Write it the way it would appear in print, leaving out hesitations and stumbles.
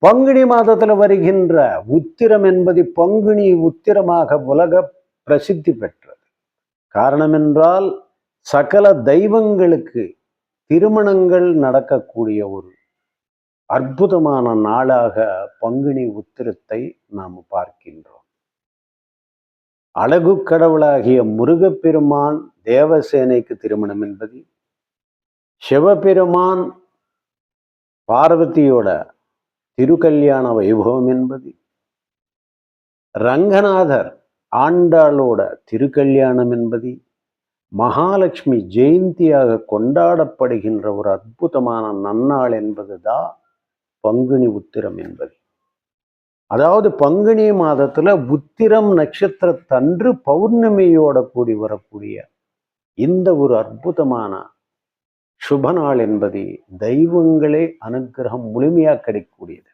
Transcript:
பங்குனி மாதத்தில் வருகின்ற உத்திரம் என்பது பங்குனி உத்திரமாக உலக பிரசித்தி பெற்றது. காரணம் என்றால் சகல தெய்வங்களுக்கு திருமணங்கள் நடக்கக்கூடிய ஒரு அற்புதமான நாளாக பங்குனி உத்திரத்தை நாம் பார்க்கின்றோம். அழகு கடவுளாகிய முருகப்பெருமான் தேவசேனைக்கு திருமணம் என்பது, சிவபெருமான் பார்வதியோட திருக்கல்யாண வைபவம் என்பது, ரங்கநாதர் ஆண்டாளோட திருக்கல்யாணம் என்பது, மகாலட்சுமி ஜெயந்தியாக கொண்டாடப்படுகின்ற ஒரு அற்புதமான நன்னாள் என்பதுதான் பங்குனி உத்திரம் என்பது. அதாவது பங்குனி மாதத்துல உத்திரம் நட்சத்திரத்தன்று பௌர்ணமியோட கூடி வரக்கூடிய இந்த ஒரு அற்புதமான சுப நாள் என்பது தெய்வங்களே அனுக்கிரகம் முழுமையாக கிடைக்கக்கூடியது.